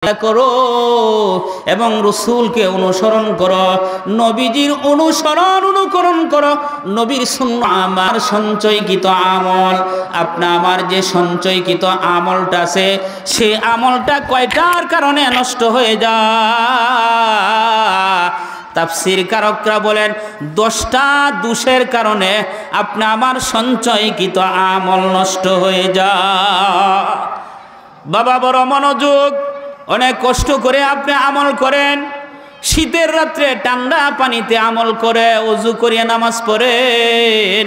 করো এবং রাসূলকে অনুসরণ করো, নবীজির অনুকরণ করো। নবীর সুন্নাহ আমার সঞ্চয়কৃত আমল, আপনি আমার যে সঞ্চয়কৃত আমলটা আছে সেই আমলটা কয়টার কারণে নষ্ট হয়ে যায়? তাফসীর কারকরা বলেন 10টা দোষের কারণে আপনি আমার সঞ্চয়কৃত আমল নষ্ট হয়ে যায়। বাবা বড় মনোযোগ, অনেক কষ্ট করে আপনি আমল করেন, শীতের রাত্রে ঠান্ডা পানিতে আমল করে ওযু করিয়ে নামাজ পড়েন,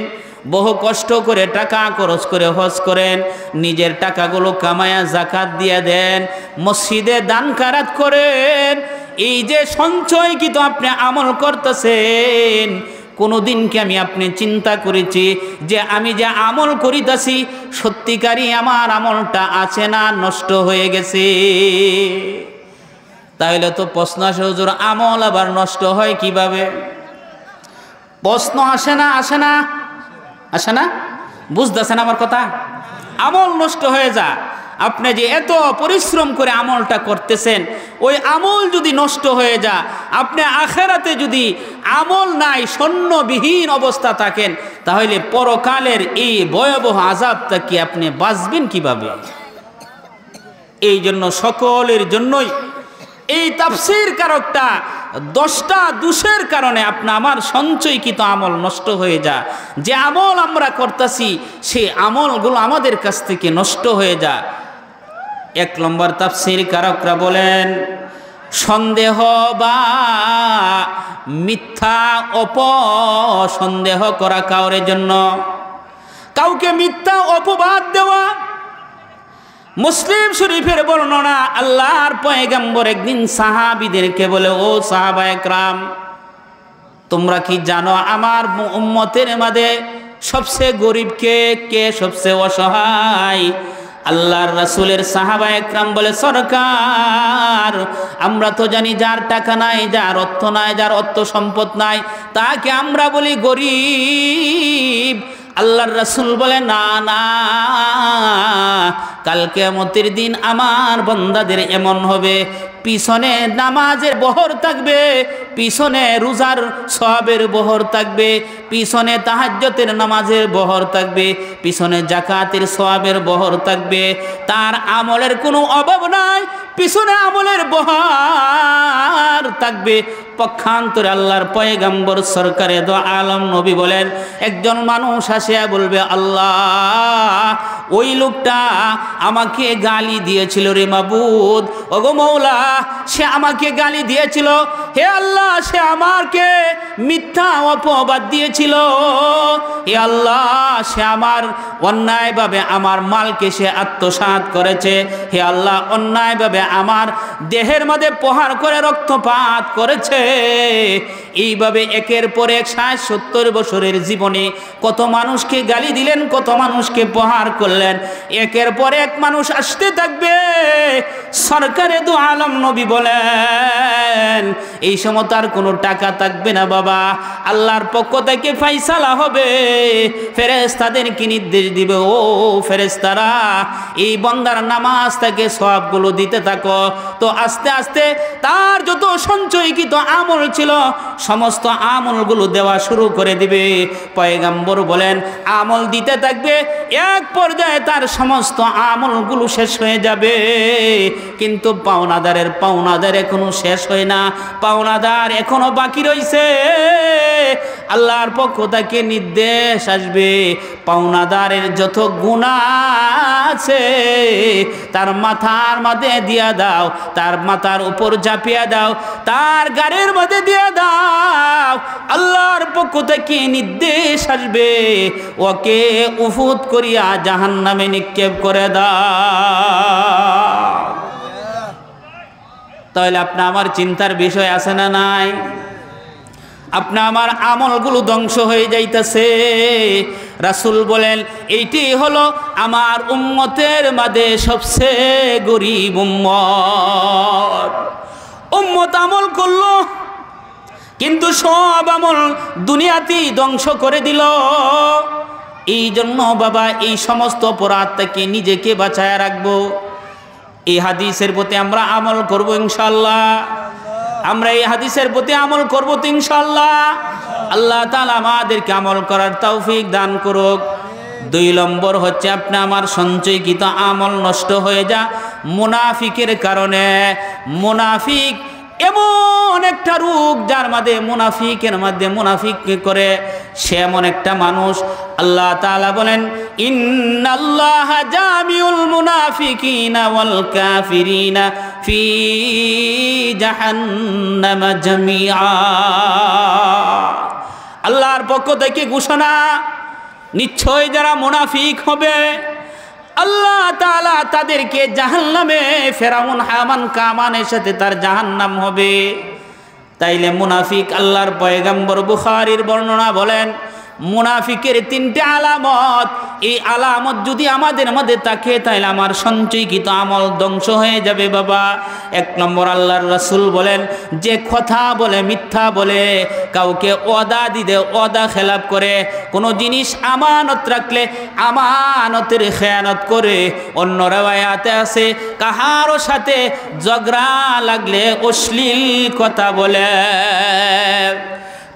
বহু কষ্ট করে টাকা খরচ করে হজ করেন, নিজের টাকাগুলো কামায়া যাকাত দিয়ে দেন, মসজিদে দান খায়রাত করেন। এই যে সঞ্চয়কৃত আপনি আমল করতেছেন, কোনোদিন কি আপনি চিন্তা করেছি যে আমি যে আমল করিতেছি সত্যিকারই আমার আমলটা আছে না নষ্ট হয়ে গেছে? তাহলে তো প্রশ্ন আসে, হুজুর আমল আবার নষ্ট হয় কিভাবে? প্রশ্ন আসে না? বুঝতেছেন আমার কথা? আমল নষ্ট হয়ে যায়। আপনি যে এত পরিশ্রম করে আমলটা করতেছেন, ওই আমল যদি নষ্ট হয়ে যায়, আপনি আখেরাতে যদি আমল নাই শূন্যবিহীন অবস্থা থাকেন, তাহলে পরকালের এই ভয়াবহ আযাবটা কি আপনি বাঁচবেন কিভাবে? এই জন্য সকলের জন্যই এই তাফসীর কারকটা 10টা দোষের কারণে আপনি আমার সঞ্চয়কৃত আমল নষ্ট হয়ে যায়। যে আমল আমরা করতেছি সেই আমলগুলো আমাদের কাছ থেকে নষ্ট হয়ে যায়। 1 নম্বর তাফসীর কারকরা বলেন, সন্দেহ বা মিথ্যা অপসন্দেহ করা কাউরের জন্য, কাউকে মিথ্যা অপবাদ দেওয়া। মুসলিম শরীফের বর্ণনা, আল্লাহর পয়গম্বর একদিন সাহাবীদেরকে বলে, ও সাহাবায়ে কেরাম, তোমরা কি জানো আমার উম্মতের মধ্যে সবচেয়ে গরিব কে, কে সবচেয়ে অসহায়? আল্লাহর রাসূলের সাহাবায়ে কেরাম বলে, সরকার আমরা তো জানি যার টাকা নাই, যার অর্থ নাই, যার অর্থ সম্পদ নাই তাকে আমরা বলি গরিব। আল্লাহর রাসূল বলে, না না, কাল কিয়ামতের দিন আমার বান্দাদের এমন হবে, পিছনে নামাজের বহর থাকবে, পিছনে রোজার সওয়াবের বহর থাকবে, পিছনে তাহাজ্জুদের নামাজের বহর থাকবে, পিছনে যাকাতের সওয়াবের বহর থাকবে, তার আমলের কোনো অভাব নাই, পিছনে আমলের বহর থাকবে। পক্ষান্তরে আল্লাহর পয়গম্বর সরকারে দো আলম নবী বলেন, একজন মানুষ আসিয়া বলবে, আল্লাহ ওই লোকটা আমাকে গালি দিয়েছিল রে মাবুদ, ওগো মৌলা সে আমাকে গালি দিয়েছিল, হে আল্লাহ সে আমাকে মিথ্যা অপবাদ দিয়েছিল, হে আল্লাহ সে আমার অন্যায়ভাবে আমার মালকে সে আত্মসাৎ করেছে, হে আল্লাহ অন্যায়ভাবে আমার দেহের মধ্যে প্রহার করে রক্তপাত করেছে। এইভাবে একের পর এক 60-70 বছরের জীবনে কত মানুষকে গালি দিলেন, কত মানুষকে প্রহার করলেন, একের পর এক মানুষ আসতে থাকবে। সরকারে দু আলম নবী বলেন, এই সময় তার কোনো টাকা থাকবে না বাবা, আল্লাহর পক্ষ থেকে ফাইসালা হবে, ফেরেশতাদেরকে নির্দেশ দিবে, ও ফেরেশতারা এই বান্দার নামাজ থেকে সওয়াবগুলো দিতে থাকো। তো আস্তে আস্তে তার যত সঞ্চয়কৃত আমল ছিল সমস্ত আমলগুলো দেওয়া শুরু করে দিবে। পয়গম্বর বলেন, আমল দিতে থাকবে, এক পর্যায়ে তার সমস্ত আমলগুলো শেষ হয়ে যাবে, কিন্তু পাওনাদার এখনো শেষ হয় না, পাওনাদার এখনো বাকি রয়েছে। আল্লাহর পক্ষ থেকে নির্দেশ আসবে, পাওনাদারের যত গুনাহ আছে তার মাথার মধ্যে দিয়া দাও, তার মাথার উপর চাপিয়ে দাও, তার গাড়ির মধ্যে দিয়ে দাও। আল্লাহর পক্ষ থেকে নির্দেশ আসবে, ওকে উফুত করিয়া জাহান্নামে নিক্ষেপ করে দাও। তাহলে আপনি আমার চিন্তার বিষয় আছে না নাই? আপনি আমার আমলগুলো ধ্বংস হয়ে যাইতেছে। রাসূল বলেন, এইটি হলো আমার উম্মতের মাঝে সবচেয়ে গরিব উম্মত আমল করলো কিন্তু সব আমল দুনিয়াতেই ধ্বংস করে দিল। এই জন্য বাবা এই সমস্ত অপরাধ থেকে নিজেকে বাঁচায় রাখবো। এই হাদিসের প্রতি আমরা আমল করব ইনশাআল্লাহ। আমরা এই হাদিসের প্রতি আমল করব তো ইনশাআল্লাহ। আল্লাহ তাআলা আমাদেরকে আমল করার তৌফিক দান করুক। 2 নম্বর হচ্ছে আপনি আমার সঞ্চয়কৃত আমল নষ্ট হয়ে যা মুনাফিকের কারণে। মুনাফিক এমন একটা রোগ যার মধ্যে মুনাফিকের মধ্যে মুনাফিক করে সে এমন একটা মানুষ। আল্লাহ তাআলা বলেন ইন্নাল্লাহা জামিউল মুনাফিকিনা ওয়াল কাফিরিনা ফি জাহান্নাম জামিআ। আল্লাহর পক্ষ থেকে ঘোষণা, নিশ্চয় যারা মুনাফিক হবে আল্লাহ তাআলা তাদেরকে জাহান্নামে, ফেরাউন হামান কামানের সাথে তার জাহান্নাম হবে। তাইলে মুনাফিক, আল্লাহর পয়গম্বর বুখারীর বর্ণনা বলেন মুনাফিকের 3টে আলামত। এই আলামত যদি আমাদের মধ্যে থাকে তাহলে আমার সঞ্চয়কৃত আমল ধ্বংস হয়ে যাবে বাবা। 1 নম্বর আল্লাহর রাসূল বলেন যে কথা বলে, মিথ্যা বলে, কাউকে ওয়াদা দিতে ওয়াদা খেলাপ করে, কোনো জিনিস আমানত রাখলে আমানতের খেয়ানত করে। অন্য riwayate আছে কাহারও সাথে ঝগড়া লাগলে অশ্লীল কথা বলে।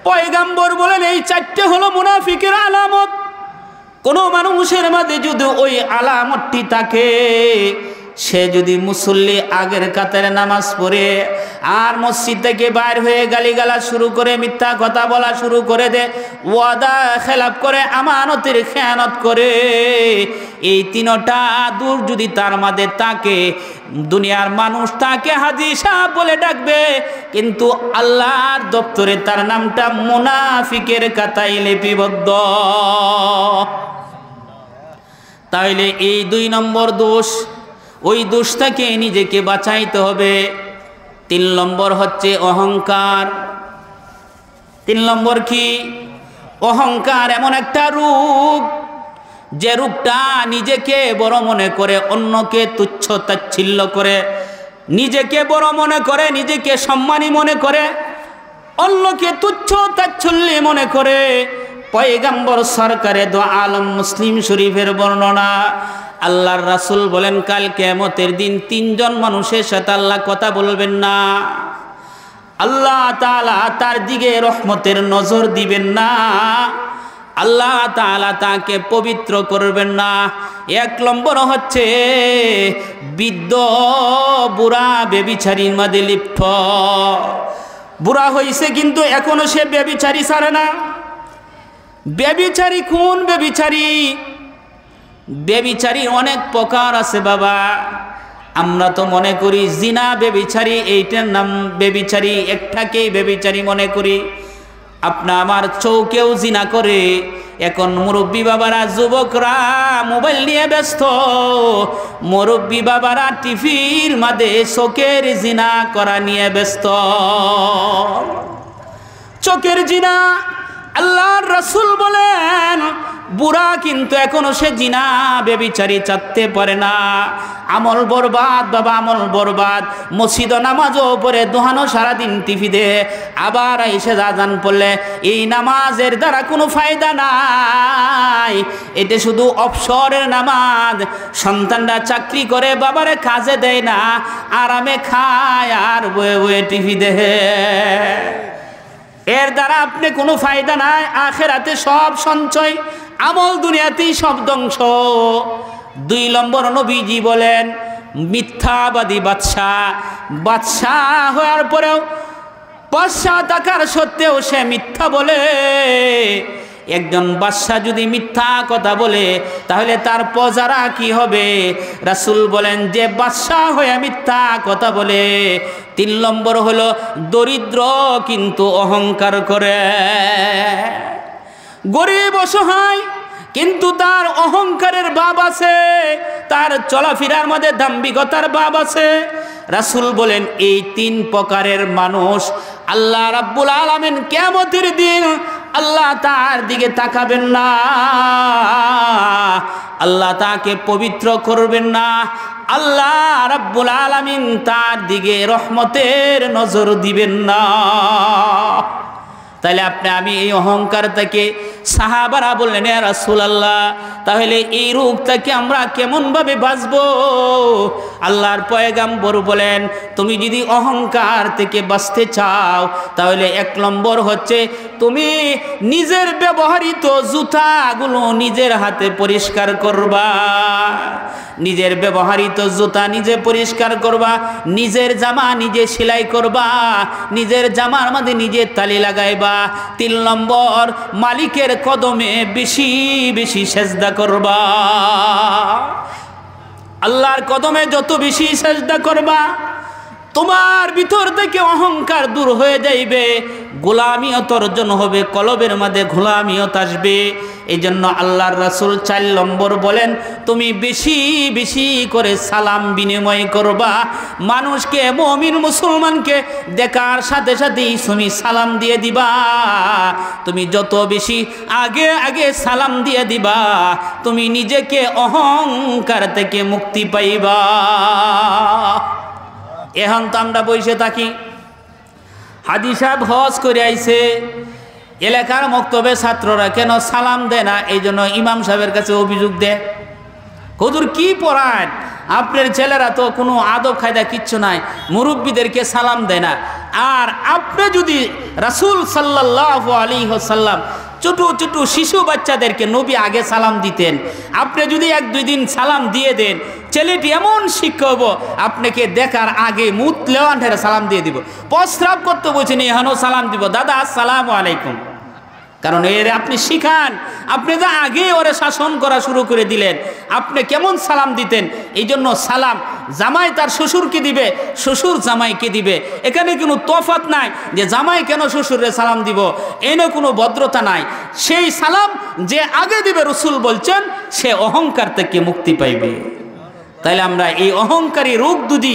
পয়গম্বর বলেন এই 4টে হলো মুনাফিকের আলামত। কোন মানুষের মধ্যে যদি ওই আলামতটি থাকে, সে যদি মুসল্লি আগের কাতারে নামাজ পড়ে আর মসজিদ থেকে বাইর হয়ে গালিগালাজ শুরু করে, মিথ্যা কথা বলা শুরু করে দেয়, ওয়াদা খেলাপ করে, আমানতের খেয়ানত করে, এই 3টা দূর যদি তার মধ্যে থাকে, দুনিয়ার মানুষ তাকে হাজী সাহেব বলে ডাকবে, কিন্তু আল্লাহর দপ্তরে তার নামটা মুনাফিকের খাতায় লিপিবদ্ধ। তাইলে এই 2 নম্বর দোষ, ওই দোষ থেকে নিজেকে বাঁচাইতে হবে। 3 নম্বর হচ্ছে অহংকার। 3 নম্বর কি? অহংকার এমন একটা রোগ, যে রোগটা নিজেকে বড় মনে করে, অন্যকে তুচ্ছ তাচ্ছিল্য করে, নিজেকে বড় মনে করে, নিজেকে সম্মানী মনে করে, অন্যকে তুচ্ছ তাচ্ছিল্য মনে করে। পয়গম্বর সরকারে দো আলম মুসলিম শরীফের বর্ণনা, আল্লাহর রাসূল বলেন কাল কিয়ামতের দিন 3 জন মানুষের সাথে আল্লাহ কথা বলবেন না। আল্লাহ তাআলা তার দিকে রহমতের নজর দিবেন না। আল্লাহ তাআলা তাকে পবিত্র করবেন না। 1 নম্বর হচ্ছে বৃদ্ধ বুড়া বেবিচারীর মধ্যে লিপ্ত। বুড়া হইছে কিন্তু এখনো সে বেবিচারী ছাড়ে না। বেবিচারী কোন বেবিচারী? বেবিচারী অনেক প্রকার আছে বাবা। আমরা তো মনে করি জিনা বেবিচারী, এইটার নাম বেবিচারী, একটাকেই বেবিচারী মনে করি। আপনা আমার চৌকেও জিনা করে। এখন মুরব্বী বাবারা, যুবকরা মোবাইল নিয়ে ব্যস্ত, মুরব্বী বাবারা টিভির মধ্যে চোখের জিনা করা নিয়ে ব্যস্ত। চোখের জিনা, আল্লাহর রাসূল বলেন বুড়া কিন্তু এখনো সে জিনা বেবিচারী চাইতে পারে না। আমল বরবাদ বাবা, আমল বরবাদ। মসজিদ নামাজও পড়ে, দুহানো সারাদিন টিভি দে, আবার এসে আযান পড়লে এই নামাজের দ্বারা কোনো ফায়দা নাই। এটা শুধু অবসরের নামাজ। সন্তানরা চাকরি করে, বাবারে কাজে দেয় না, আরামে খায় আর বয়ে বয়ে টিভি দেখে। এর দ্বারা আপনি কোনো ফায়দা নাই। আখেরাতে সব সঞ্চয়, আমল দুনিয়াতেই সব ধ্বংস। 2 নম্বর নবীজি বলেন মিথ্যাবাদী বাদশাহ। বাদশাহ হওয়ার পরেও, বাদশাহ থাকার সত্ত্বেও সে মিথ্যা বলে। একজন বাদশাহ যদি মিথ্যা কথা বলে তাহলে তার প্রজারা কি হবে? রাসূল বলেন যে বাদশাহ হয়ে মিথ্যা কথা বলে, 3 নম্বর হলো দরিদ্র কিন্তু অহংকার করে। গরিব অসহায় কিন্তু তার অহংকারের ভাব আছে, তার চলাফেরার মধ্যে দাম্ভিকতার ভাব আছে। রাসূল বলেন এই 3 প্রকারের মানুষ আল্লাহ রাব্বুল আলামিন কিয়ামতের দিন আল্লাহ তার দিকে তাকাবেন না, আল্লাহ তাকে পবিত্র করবেন না, আল্লাহ রাব্বুল আলামিন তার দিকে রহমতের নজর দিবেন না। তাহলে আপনি আমি এই অহংকার থেকে, সাহাবারা বললেন ইয়া রাসূলুল্লাহ তাহলে এই রোগ থেকে আমরা কেমনভাবে বাঁচব? আল্লাহর পয়গম্বর বলেন তুমি যদি অহংকার থেকে বাঁচতে চাও তাহলে 1 নম্বর হচ্ছে তুমি নিজের ব্যবহৃত জুতাগুলো নিজের হাতে পরিষ্কার করবা। নিজের ব্যবহৃত জুতা নিজে পরিষ্কার করবা, নিজের জামা নিজে সেলাই করবা, নিজের জামার মধ্যে নিজে তালি লাগাইবা। 3 নম্বর মালিকের কদমে বেশি বেশি সেজদা করবা। আল্লাহর কদমে যত বেশি সেজদা করবা তোমার ভিতর থেকে অহংকার দূর হয়ে যাইবে, গোলামিয়ত অর্জন হবে, কলবের মধ্যে গোলামিয়ত আসবে। এই জন্য আল্লাহর রাসূল 4 নম্বর বলেন তুমি বেশি বেশি করে সালাম বিনিময় করবা। মানুষকে, মুমিন মুসলমানকে দেখার সাথে সাথেই তুমি সালাম দিয়ে দিবা। তুমি যত বেশি আগে আগে সালাম দিয়ে দিবা তুমি নিজেকে অহংকার থেকে মুক্তি পাইবা। এখন তো আমরা বসে থাকি, হাজী সাহেব হজ করে আইছে, এলাকার মক্তবে ছাত্ররা কেন সালাম দেয় না, এই জন্য ইমাম সাহেবের কাছে অভিযোগ দেয়। হুজুর কি পড়ান, আপনার ছেলেরা তো কোনো আদব কায়দা কিচ্ছু নাই, মুরব্বীদেরকে সালাম দেয় না। আর আপনি যদি রাসূল সাল্লাল্লাহু আলাইহি ওয়াসাল্লাম ছোট ছোট শিশু বাচ্চাদেরকে নবী আগে সালাম দিতেন, আপনি যদি 1-2 দিন সালাম দিয়ে দেন ছেলেটি এমন শিক্ষা হবো আপনাকে দেখার আগে মুত লেওয়ানের সালাম দিয়ে দিব। প্রস্রাব করতে বলছেন এখানেও সালাম দিব, দাদা আসসালামু আলাইকুম। কারণ এর আপনি শিখান, আপনি তো আগে ওরে শাসন করা শুরু করে দিলেন, আপনি কেমন সালাম দিতেন। এই জন্য সালাম জামাই তার শ্বশুরকে দিবে, শ্বশুর জামাইকে দিবে, এখানে কোনো তফাৎ নাই যে জামাই কেন শ্বশুরে সালাম দিব, এনে কোনো ভদ্রতা নাই। সেই সালাম যে আগে দিবে রাসূল বলছেন সে অহংকার থেকে মুক্তি পাইবে। তাইলে আমরা এই অহংকারী রোগ যদি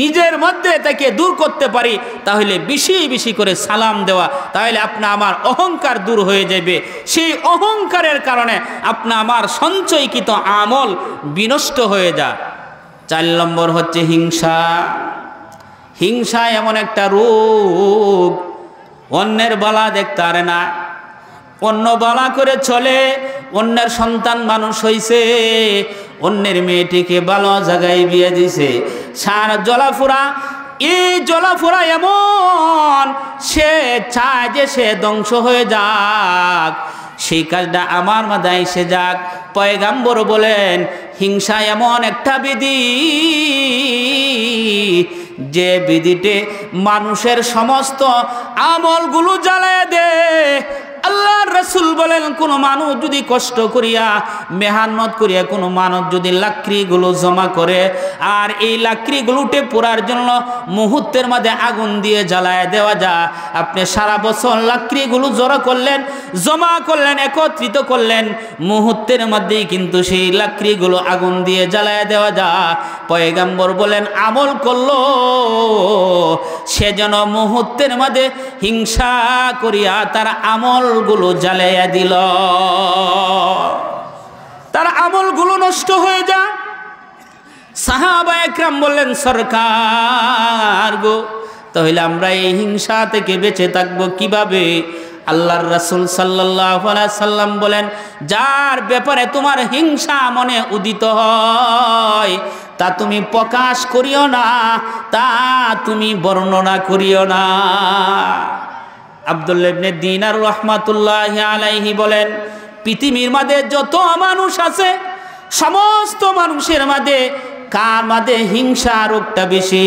নিজের মধ্যে থেকে দূর করতে পারি তাহলে বেশি বেশি করে সালাম দেওয়া, তাহলে আপনা আমার অহংকার দূর হয়ে যাবে। সেই অহংকারের কারণে আপনা আমার সঞ্চয়কৃত আমল বিনষ্ট হয়ে যায়। 4 নম্বর হচ্ছে হিংসা। হিংসা এমন একটা রোগ, অন্যের বালা দেখতে পারে না, অন্য বালা করে চলে, অন্যের সন্তান মানুষ হইছে, অন্যের মেয়েটিকে ভালো জায়গায় বিয়ে দিছে, সার জলাফোড়া, এই জলাফোড়া এমন সে চায় যে সে ধ্বংস হয়ে যাক, সেই কাজটা আমার মাথায় এসে যাক। পয়গাম্বর বলেন হিংসা এমন একটা বিধি যে বিধিতে মানুষের সমস্ত আমলগুলো জ্বালায় দেয়। আল্লাহর রাসূল বলেন কোন মানুষ যদি কষ্ট করিয়া মেহনত করিয়া কোনো মানুষ যদি লাকড়িগুলো জমা করে আর এই লাকড়িগুলোতে পোড়ার জন্য মুহূর্তের মধ্যে আগুন দিয়ে জ্বালায় দেওয়া যায়, আপনি সারা বছর লাকড়িগুলো জড়ো করলেন, জমা করলেন, একত্রিত করলেন, মুহূর্তের মধ্যেই কিন্তু সেই লাকড়িগুলো আগুন দিয়ে জ্বালায় দেওয়া যায়। পয়গম্বর বলেন আমল করলো সে যেন মুহূর্তের মধ্যে হিংসা করিয়া তার আমলগুলো জ্বালাইয়া দিল, তার আমলগুলো নষ্ট হয়ে যায়। সাহাবা একরাম বললেন সরকার গো, তাহলে আমরা এই হিংসা থেকে বেঁচে থাকবো কিভাবে? আল্লাহর রাসূল সাল্লাল্লাহু আলাইহি সাল্লাম বলেন যার ব্যাপারে তোমার হিংসা মনে উদিত হয় তা তুমি প্রকাশ করিও না, তা তুমি বর্ণনা করিও না। আব্দুল্লাহ ইবনে দিনার রাহমাতুল্লাহি আলাইহি বলেন পৃথিবীর মধ্যে যত মানুষ আছে সমস্ত মানুষের মধ্যে কার মধ্যে হিংসা রোগটা বেশি?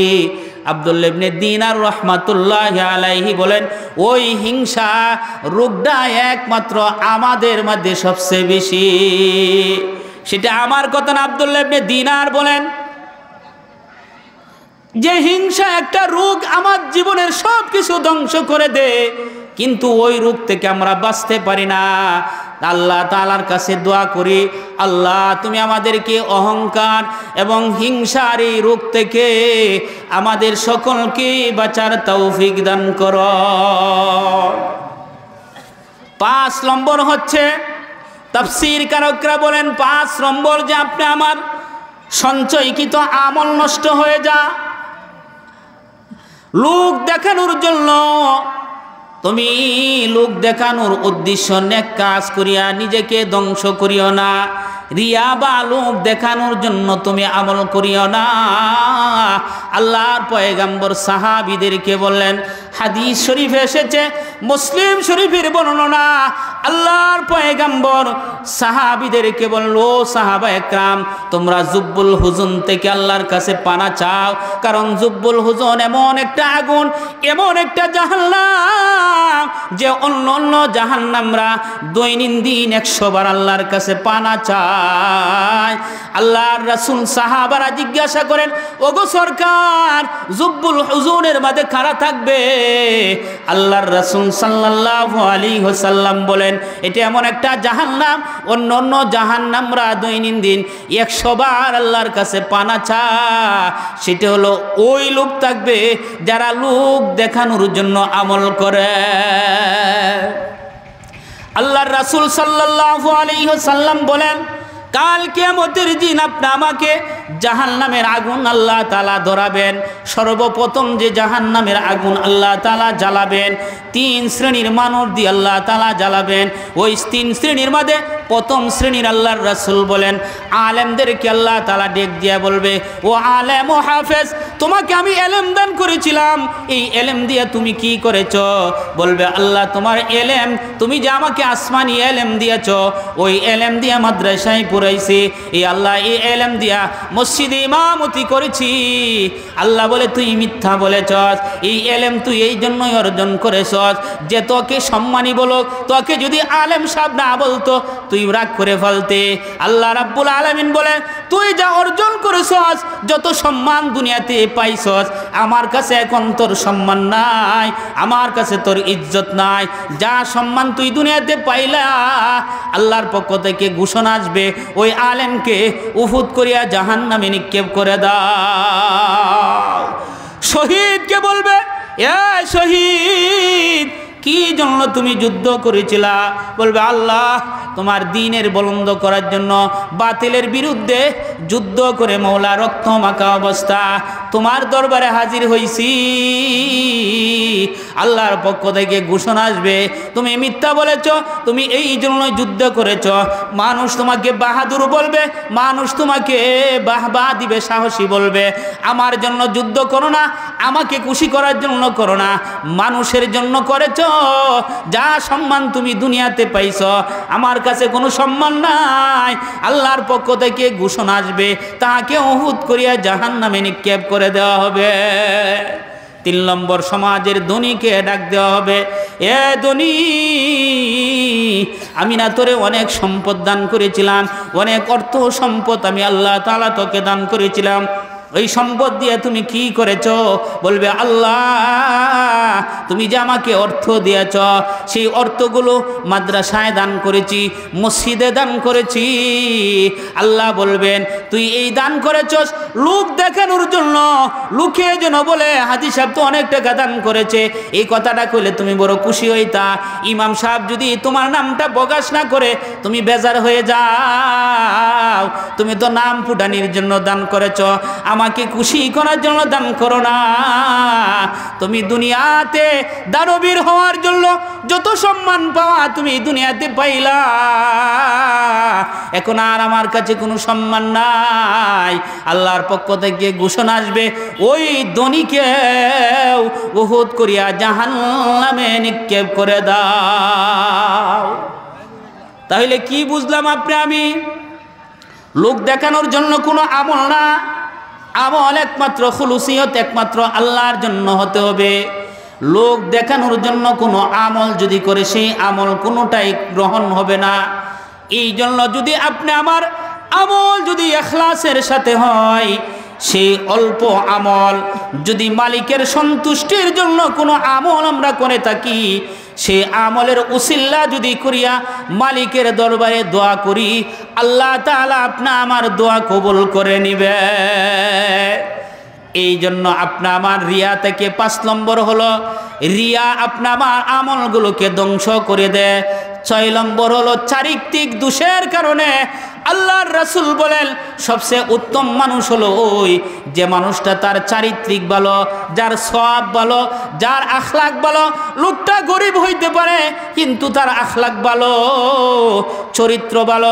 আব্দুল্লাহ ইবনে দিনার রাহমাতুল্লাহি আলাইহি বলেন ওই হিংসা রোগটা একমাত্র আমাদের মধ্যে সবচেয়ে বেশি। সেটা আমার কথা না, আব্দুল্লাহ ইবনে দিনার বলেন যে হিংসা একটা রোগ আমার জীবনের সব কিছু ধ্বংস করে দেয়, কিন্তু ওই রোগ থেকে আমরা বাঁচতে পারি না। আল্লাহ তাআলার কাছে দোয়া করি, আল্লাহ তুমি আমাদেরকে অহংকার এবং হিংসার এই রোগ থেকে আমাদের সকলকে বাঁচার তৌফিক দান করো। 5 নম্বর হচ্ছে তাফসীর কারকরা বলেন 5 নম্বর যে আপনি আমার সঞ্চয়কৃত আমল নষ্ট হয়ে যা, লোক দেখানোর জন্য তুমি লোক দেখানোর উদ্দেশ্য নেক কাজ করিয়া নিজেকে ধ্বংস করিও না। রিয়া বা লোক দেখানোর জন্য তুমি আমল করিও না। আল্লাহর পয়গম্বর সাহাবীদেরকে বললেন, হাদিস শরীফে এসেছে, মুসলিম শরীফের বর্ণনা, আল্লাহর পয়গম্বর সাহাবীদেরকে বলল, সাহাবা একরাম তোমরা জুব্বুল হুজুন থেকে আল্লাহর কাছে পানা চাও, কারণ জুব্বুল হুজুন এমন একটা আগুন, এমন একটা জাহান্নাম যে অন্য অন্য জাহান্নামরা দৈনন্দিন 100 বার আল্লাহর কাছে পানা চায়। আল্লাহর রাসূল সাহাবারা জিজ্ঞাসা করেন, ওগো সরকার জুব্বুল হুজুনের মাঝে কারা থাকবে? আল্লাহর রাসূল সাল্লাল্লাহু আলাইহি ওয়াসাল্লাম বলেন, এটা এমন একটা জাহান্নাম, অন্য অন্য জাহান্নামরা দৈনন্দিন 100 বার আল্লাহর কাছে পানা চায়। সেটা হলো ওই লোক থাকবে যারা লোক দেখানোর জন্য আমল করে। আল্লাহর রাসূল সাল্লাল্লাহু আলাইহি ওয়াসাল্লাম বলেন, কাল কিয়ামতের দিন আপনি আমাকে জাহান্নামের আগুন আল্লাহ তাআলা ধরাবেন। সর্বপ্রথম যে জাহান্নামের আগুন আল্লাহ তাআলা জ্বালাবেন, 3 শ্রেণীর মানুষ দিয়ে আল্লাহ তাআলা জ্বালাবেন। ওই 3 শ্রেণীর মধ্যে প্রথম শ্রেণীর আল্লাহর রাসূল বলেন, আলেমদেরকে আল্লাহ তাআলা ডেক দিয়ে বলবে, ও আলেম ও হাফেজ, তোমাকে আমি এলেম দান করেছিলাম, এই এলেম দিয়ে তুমি কি করেছো? বলবে, আল্লাহ তোমার এলেম, তুমি যে আমাকে আসমানি এলেম দিয়েছ, ওই এলেম দিয়ে মাদ্রাসায় পড়াইছি, এই আল্লাহ এই এলেম দিয়া মসজিদে ইমামতি করেছি। আল্লাহ বলে, তুই মিথ্যা বলেছস, এই এলেম তুই এই জন্যই অর্জন করেছস যে তোকে সম্মানী বলো, তোকে যদি আলেম সাহেব না বলতো তুই রাগ করে ফেলতে। আল্লাহ রাব্বুল আলামিন বলে, তুই যা অর্জন করেছস, যত সম্মান দুনিয়াতে পাইছস, আমার কাছে এখন তোর সম্মান নাই, আমার কাছে তোর ইজ্জত নাই। যা সম্মান তুই দুনিয়াতে পাইলা, আল্লাহর পক্ষ থেকে ঘোষণা আসবে, ওই আলেমকে উহুদ করিয়া জাহান্নামে নিক্ষেপ করে দাও। শহীদকে বলবে, এ শহীদ, কি জন্য তুমি যুদ্ধ করেছিলা? বলবে, আল্লাহ তোমার দ্বীনের বুলন্দ করার জন্য বাতিলের বিরুদ্ধে যুদ্ধ করে মওলা রক্ত মাখা অবস্থা তোমার দরবারে হাজির হইছি। আল্লাহর পক্ষ থেকে ঘোষণা আসবে, তুমি মিথ্যা বলেছ, তুমি এই জন্য যুদ্ধ করেছ। মানুষ তোমাকে বাহাদুর বলবে, মানুষ তোমাকে বাহবা দিবে, সাহসী বলবে। আমার জন্য যুদ্ধ করো না, আমাকে খুশি করার জন্য করো না, মানুষের জন্য করেছ। যা সম্মান তুমি দুনিয়াতে পাইছ, আমার কাছে কোনো সম্মান নাই। আল্লাহর পক্ষ থেকে ঘোষণা আসবে, তাকে উহুদ করিয়া জাহান্নামে নিক্ষেপ করে দেওয়া হবে। 3 নম্বর, সমাজের ধনীকে ডাক দেওয়া হবে, এ ধনী, আমি না তোরে অনেক সম্পদ দান করেছিলাম, অনেক অর্থ সম্পদ আমি আল্লাহ তাআলা তোকে দান করেছিলাম, ওই সম্পদ দিয়ে তুমি কি করেছো? বলবে, আল্লাহ তুমি যে আমাকে অর্থ দিয়েছ, সেই অর্থগুলো মাদ্রাসায় দান করেছি, মসজিদে দান করেছি। আল্লাহ বলবেন, তুই এই দান করেছস লোক দেখানোর জন্য, লোকে যেন বলে হাজী সাহেব তো অনেক টাকা দান করেছে, এই কথাটা কইলে তুমি বড় খুশি হইতা। ইমাম সাহেব যদি তোমার নামটা প্রকাশ না করে তুমি বেজার হয়ে যাও, তুমি তো নাম ফুটানির জন্য দান করেছ, আমাকে খুশি করার জন্য দান করো না। তুমি দুনিয়াতে দানবীর হওয়ার জন্য যত সম্মান পাওয়া তুমি দুনিয়াতে পাইলা, এখন আর আমার কাছে কোনো সম্মান নাই। আল্লাহর পক্ষ থেকে ঘোষণা আসবে, ওই ধনীকেও উহুদ করিয়া জাহান্নামে নিক্ষেপ করে দাও। তাহলে কি বুঝলাম আমি? লোক দেখানোর জন্য কোনো আমল না, আমল একমাত্র খুলুসিয়ত একমাত্র আল্লাহর জন্য হতে হবে। লোক দেখানোর জন্য কোনো আমল যদি করে, সেই আমল কোনোটাই গ্রহণ হবে না। এই জন্য যদি আপনি আমার আমল যদি ইখলাসের সাথে হয়, সেই অল্প আমল যদি মালিকের সন্তুষ্টির জন্য কোনো আমল আমরা করে থাকি, সে আমলের উসিল্লা যদি করিয়া মালিকের দরবারে দোয়া করি, আল্লাহ তাআলা আপনা আমার দোয়া কবুল করে নিবে। এই জন্য আপনা আমার রিয়া থেকে 5 নম্বর হলো, রিয়া আপনা আমার আমলগুলোকে ধ্বংস করে দেয়। ছয় নম্বর হলো চারিত্রিক দোষের কারণে আল্লাহর রাসূল বলেন সবচেয়ে উত্তম মানুষ হলো ওই যে মানুষটা তার চারিত্রিক ভালো, যার সওয়াব ভালো, যার আখলাক ভালো। লোকটা গরিব হইতে পারে কিন্তু তার আখলাক ভালো, চরিত্র ভালো,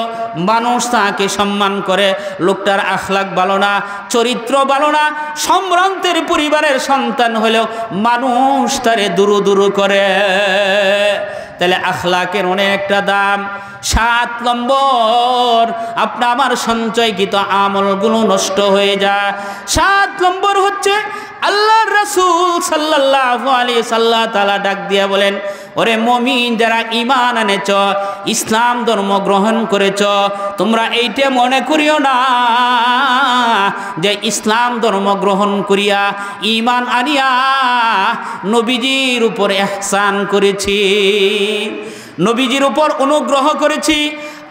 মানুষ তাকে সম্মান করে। লোকটার আখলাক ভালো না, চরিত্র ভালো না, সম্ভ্রান্তের পরিবারের সন্তান হলেও মানুষ তারে দুরু দুরু করে। তাহলে আখলাকের অনেকটা দাম। 7 নম্বর, আপনার আমার সঞ্চয়কৃত আমলগুলো নষ্ট হয়ে যায়। 7 নম্বর হচ্ছে আল্লাহর রাসূল সাল্লাল্লাহু আলাইহি সাল্লাম তাআলা ডাক দিয়া বলেন, ওরে মুমিন যারা ঈমান এনেছ, ইসলাম ধর্ম গ্রহণ করেছ, তোমরা এইটা মনে করিও না যে ইসলাম ধর্ম গ্রহণ করিয়া ঈমান আনিয়া নবীজির উপর ইহসান করেছি, নবীজির উপর অনুগ্রহ করেছি,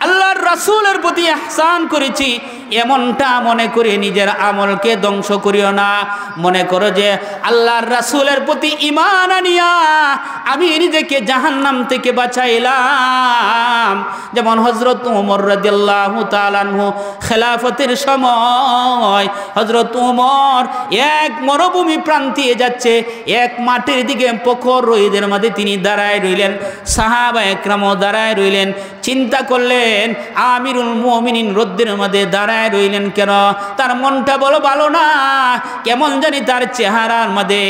আল্লাহর রাসূলের প্রতি ইহসান করেছি, এমনটা মনে করে নিজের আমলকে ধ্বংস করিও না। মনে করো যে আল্লাহর রাসূলের প্রতি ঈমান আনিয়া আমি নিজেকে জাহান্নাম থেকে বাঁচাইলাম। যেমন হযরত ওমর রাদিয়াল্লাহু তাআলা আনহু খেলাফতের সময় হযরত ওমর এক মরুভূমি প্রান্তে যাচ্ছে, এক মাঠের দিকে প্রখর রোদের মধ্যে তিনি দাঁড়ায় রইলেন, সাহাবায়ে কেরামও দাঁড়ায় রইলেন। চিন্তা করলেন আমিরুল মুমিনিন রোদের মধ্যে দাঁড়ায় রইলেন কেন? তার মনটা বলো ভালো না, কেমন জানি তার চেহারার মধ্যে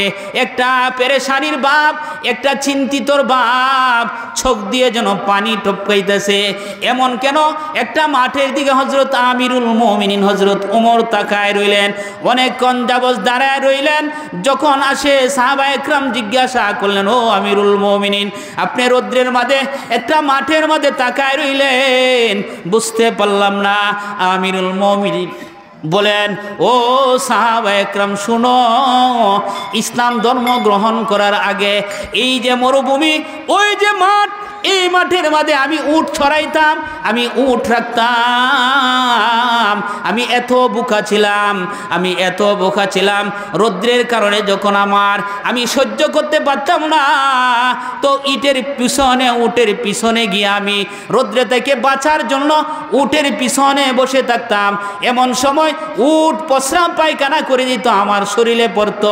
একটা পেরেশানির ভাব, একটা চিন্তিতর ভাব, চোখ দিয়ে যেন পানি টপকাইতেছে। এমন কেন? একটা মাঠের দিকে হযরত আমিরুল মুমিনিন হযরত ওমর তাকায় রইলেন, অনেকক্ষণ যাবত দাঁড়ায় রইলেন। যখন আসে সাহাবায়ে কেরাম জিজ্ঞাসা করলেন, ও আমিরুল মুমিনিন আপনি রৌদ্রের মধ্যে একটা মাঠের মধ্যে তাকায় রইলেন, বুঝতে পারলাম না। আমিরুল মুমিনিন বলেন, ও সাহাবায়ে কেরাম শুনো, ইসলাম ধর্ম গ্রহণ করার আগে এই যে মরুভূমি, ওই যে মাঠ, এই মাঠের মধ্যে আমি উট ছড়াইতাম, আমি উট রাখতাম, আমি এত বোকা ছিলাম, আমি এত বোকা ছিলাম। রৌদ্রের কারণে যখন আমি সহ্য করতে পারতাম না, তো ইটের পিছনে, উটের পিছনে গিয়ে আমি রৌদ্রে থেকে বাঁচার জন্য উটের পিছনে বসে থাকতাম। এমন সময় উট প্রস্রাব পায়খানা করে দিত, আমার শরীরে পড়ত।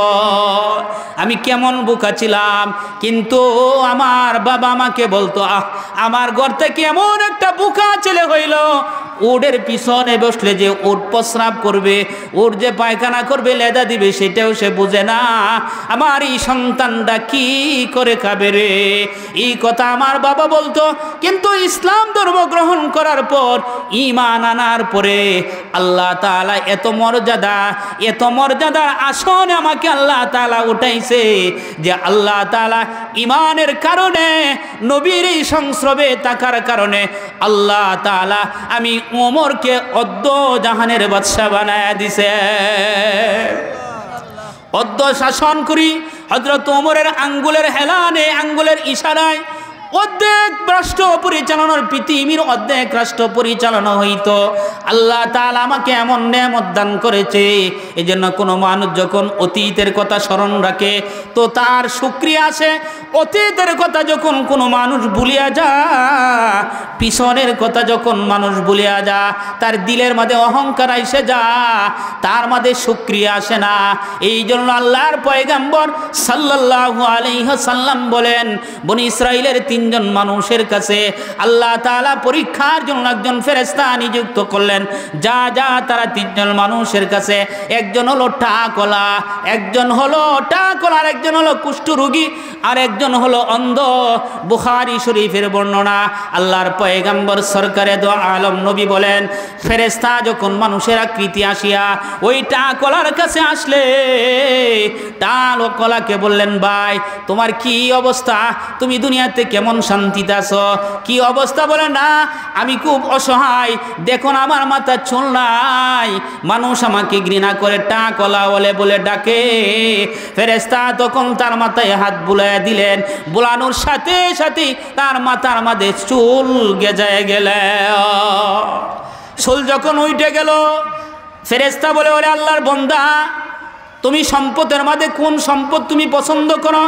আমি কেমন বোকা ছিলাম। কিন্তু আমার বাবা আমাকে বলতো, আমার ঘর থেকে এমন একটা বোকা ছেলে হইল, উটের পিছনে বসলে যে উট প্রস্রাব করবে, উট যে পায়খানা করবে, লেদা দিবে, সেটাও সে বুঝে না। আমার এই সন্তানটা কি করে খাবে রে? এই কথা আমার বাবা বলতো। কিন্তু ইসলাম ধর্ম গ্রহণ করার পর, ঈমান আনার পরে আল্লাহ তাআলা এত মর্যাদার আসনে আমাকে আল্লাহ তাআলা উঠাইছে যে আল্লাহ তাআলা ঈমানের কারণে, নবীর এই সংস্রবে থাকার কারণে আল্লাহ তাআলা আমি ওমরকে অদ্য জাহানের বাদশা বানায়া দিছে। অদ্য শাসন করি। হযরত ওমরের আঙ্গুলের হেলানে, আঙ্গুলের ইশারায় অর্ধেক রাষ্ট্র পরিচালনার, পৃথিবীর অর্ধেক রাষ্ট্র পরিচালনা হইতো। আল্লাহ তাআলা আমাকে এমন নেয়ামত দান করেছে। এই জন্য কোনো মানুষ যখন অতীতের কথা স্মরণ রাখে তো তার শুকরিয়া আসে। অতীতের কথা যখন কোনো মানুষ ভুলিয়া যায়, পিছনের কথা যখন মানুষ ভুলিয়া যায়, তার দিলের মধ্যে অহংকার আইসে যায়, তার মধ্যে শুকরিয়া আসে না। এই জন্য আল্লাহর পয়গম্বর সাল্লাল্লাহু আলাইহি ওয়াসাল্লাম বলেন, বনি ইসরাইলের 3 জন মানুষের কাছে আল্লাহ তাআলা পরীক্ষার জন্য একজন ফেরেশতা নিযুক্ত করলেন। যা তারা 3 জন মানুষের কাছে, একজন হলো টাকলা, একজন হলো টাকলা, আর একজন হলো কুষ্ঠরোগী, আর একজন হলো অন্ধ। বুখারী শরীফের বর্ণনা। আল্লাহর পয়গম্বর সরকারে দো আলম নবী বলেন, ফেরেশতা যখন মানুষের আকৃতি আসিয়া ওই টাকলার কাছে আসলে, টাকলাকে বললেন, ভাই তোমার কি অবস্থা? তুমি দুনিয়াতে কেমন শান্তিতে আছো? কি অবস্থা? বলে, না আমি খুব অসহায়, দেখুন আমার মাথা চুল নাই, মানুষ আমাকে ঘৃণা করে টাকলা বলে ডাকে। ফেরেশতা তখন তার মাথায় হাত বুলাইয়া দিলেন, বুলানোর সাথে সাথে তার মাথার মধ্যে চুল গেজায় গেল। চুল যখন উঠে গেল, ফেরেশতা বলে, ওরে আল্লাহর বান্দা, তুমি সম্পদের মধ্যে কোন সম্পদ তুমি পছন্দ করো?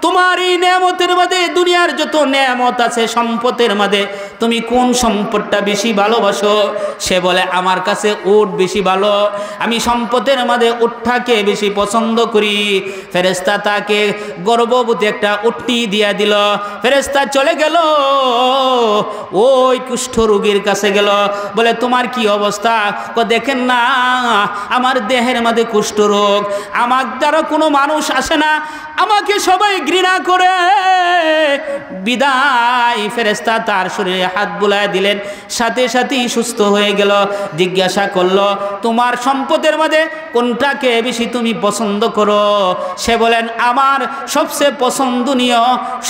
তোমার এই নেয়ামতের মধ্যে, দুনিয়ার যত নেয়ামত আছে সম্পদের মধ্যে তুমি কোন সম্পদটা বেশি ভালোবাসো? সে বলে আমার কাছে উট বেশি ভালো, আমি সম্পদের মধ্যে উটটাকে বেশি পছন্দ করি। ফেরেশতা তাকে গর্ভবতী একটা উটনি দিয়া দিল। ফেরেশতা চলে গেল, ওই কুষ্ঠ রোগীর কাছে গেল, বলে তোমার কি অবস্থা? দেখেন না আমার দেহের মধ্যে কুষ্ঠ রোগ, আমার দ্বারা কোনো মানুষ আসে না, আমাকে সবাই ঘৃণা করে। বিদায় ফেরেশতা তার শরীরে হাত বুলায় দিলেন, সাথে সাথেই সুস্থ হয়ে গেল। জিজ্ঞাসা করলো তোমার সম্পদের মধ্যে কোনটাকে বেশি তুমি পছন্দ করো? সে বলেন আমার সবচেয়ে পছন্দনীয়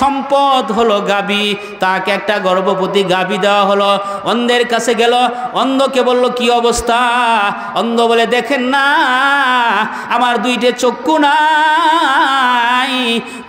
সম্পদ হলো গাভী। তাকে একটা গর্ভবতী গাভী দেওয়া হলো। অন্ধের কাছে গেল, অন্ধকে বলল কি অবস্থা? অন্ধ বলে দেখেন না আমার দুইটা চক্ষু নাই,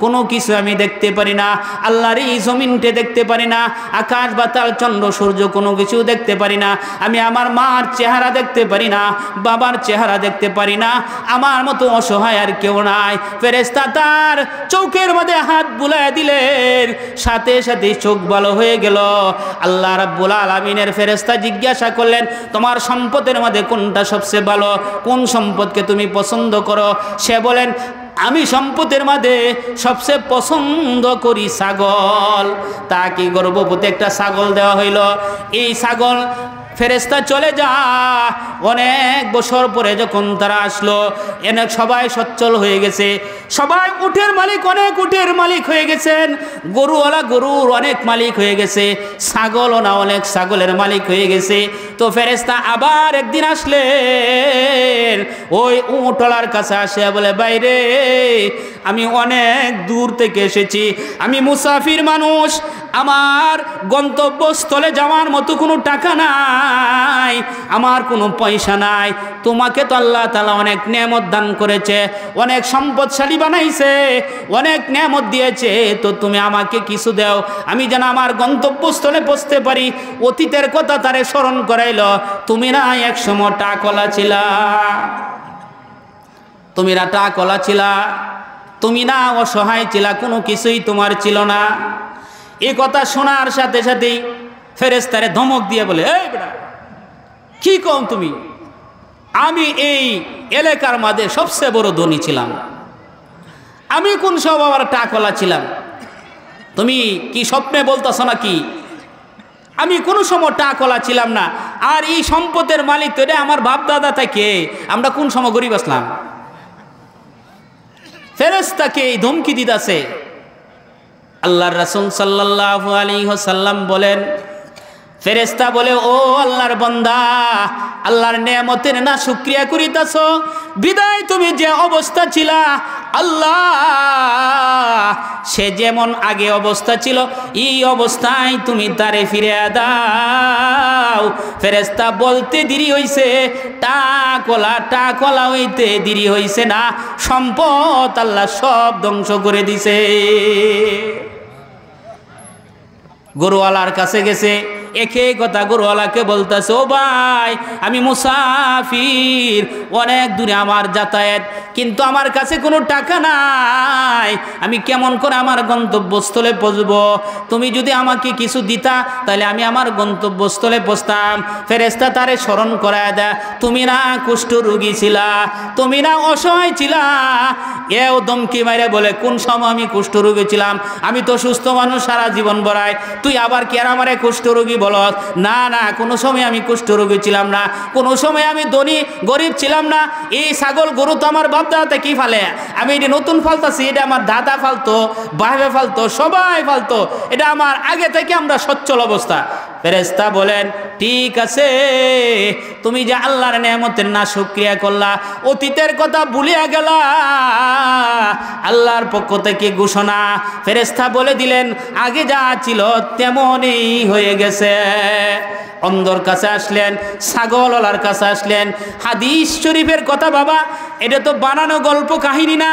কোনো কিছু আমি দেখতে পারি না, আল্লাহর এই জমিনটা দেখতে পারি না, আকাশ বাতাল চন্দ্র সূর্য কোনো কিছু দেখতে পারি না, আমি আমার মার চেহারা দেখতে পারি না, বাবার চেহারা দেখতে পারি না, আমার মতো অসহায় আর কেউ নাই। ফেরেশতা তার চোখের মধ্যে হাত বুলায় দিলেন, সাথে সাথে চোখ ভালো হয়ে গেল। আল্লাহ রাব্বুল আলামিনের ফেরেশতা জিজ্ঞাসা করলেন তোমার সম্পদের মধ্যে কোনটা সবচেয়ে ভালো, কোন সম্পদকে তুমি পছন্দ করো? সে বলেন আমি সম্পদের মধ্যে সবচেয়ে পছন্দ করি ছাগল। তাকে গর্ভবতী একটা ছাগল দেওয়া হইল। এই ছাগল ফেরেশতা চলে যা, অনেক বছর পরে যখন তারা আসলো, এনে সবাই সচ্ছল হয়ে গেছে, সবাই উটের মালিক, অনেক উটের মালিক হয়ে গেছেন, গরুওয়ালা গরুর অনেক মালিক হয়ে গেছে, ছাগলও না অনেক ছাগলের মালিক হয়ে গেছে। তো ফেরেশতা আবার একদিন আসলেন, ওই উটওয়ালার কাছে আসে বলে বাইরে আমি অনেক দূর থেকে এসেছি, আমি মুসাফির মানুষ, আমার গন্তব্যস্থলে যাওয়ার মতো কোনো টাকা নাই, আমার কোনো পয়সা নাই, তোমাকে তো আল্লাহ তাআলা অনেক নেয়ামত দান করেছে, অনেক সম্পদশালী বানাইছে, অনেক নেয়ামত দিয়েছে, তো তুমি আমাকে কিছু দাও, আমি যেন আমার গন্তব্যস্থলে পৌঁছতে পারি। অতীতের কথা তারে স্মরণ করাইল, তুমি না এক সময় টাকলা ছিলা, তুমি না টাকলা ছিলা, তুমি না অসহায় ছিলা, কোনো কিছুই তোমার ছিল না। এই কথা শোনার সাথে সাথেই ফেরেশতারে ধমক দিয়ে বলে এই বেটা কি কম তুমি, আমি এই এলাকার মধ্যে সবচেয়ে বড় ধনী ছিলাম, আমি কোন সব আবার টাকলা ছিলাম, তুমি কি স্বপ্নে বলতেছ নাকি? আমি কোনো সময় টাকলা ছিলাম না, আর এই সম্পদের মালিক তো এটা আমার বাপ দাদা থেকে, আমরা কোন সময় গরিব আসলাম? ফেরেশতাকে এই ধমকি দিতেছে। আল্লাহর রাসূল সাল্লাল্লাহু আলাইহি ওয়াসাল্লাম বলেন, ফেরেশতা বলে ও আল্লাহর বান্দা, আল্লাহর নেয়ামতের না শুকরিয়া করিতেছ, বিদায় তুমি যে অবস্থা ছিলা, আল্লাহ সে যেমন আগে অবস্থা ছিল এই অবস্থায় তুমি তারে ফিরে দাও। ফেরেশতা বলতে দেরি হইছে, টাকলা হইতে দেরি হইছে না, সম্পদ আল্লাহ সব ধ্বংস করে দিছে। গরুওয়ালার কাছে গেছে, একে কথা গরুওয়ালাকে বলতেছে ও ভাই আমি মুসাফির, অনেক দূরে আমার যাতায়াত, কিন্তু আমার কাছে কোনো টাকা নাই, আমি কেমন করে আমার গন্তব্যস্থলে পৌঁছব? তুমি যদি আমাকে কিছু দিতা তাহলে আমি আমার গন্তব্যস্থলে পৌঁছতাম। ফেরেশতা তারে স্মরণ করায় দেয়, তুমি না কুষ্ঠ রোগী ছিলা, তুমি না অসহায় ছিলা। এও দমকি মাইরে বলে কোন সময় আমি কুষ্ঠ রোগী ছিলাম? আমি তো সুস্থ মানুষ সারা জীবন বড়াই, তুই আবার কেন আমারে কুষ্ঠ রোগী বল? না না, কোনো সময় আমি কুষ্ঠ রোগী ছিলাম না, কোনো সময় আমি ধনী গরিব ছিলাম না। এই ছাগল গরু তো আমার বাপ দাদা কি ফালে, আমি এটা নতুন ফালতাছি, এটা আমার দাদা ফালতো, ভাইবে ফালতো, সবাই ফালতো, এটা আমার আগে থেকে আমরা সচ্ছল অবস্থা। ফেরেশতা বলেন ঠিক আছে, তুমি যে আল্লাহর নেয়ামতের না শুকরিয়া করলা, অতীতের কথা ভুলিয়া গেলা, আল্লাহর পক্ষ থেকে ঘোষণা। ফেরেশতা বলে দিলেন আগে যা ছিল তেমনই হয়ে গেছে। অন্ধর কাছে আসলেন, ছাগলওয়ালার কাছে আসলেন। হাদিস শরীফের কথা বাবা, এটা তো বানানো গল্প কাহিনী না,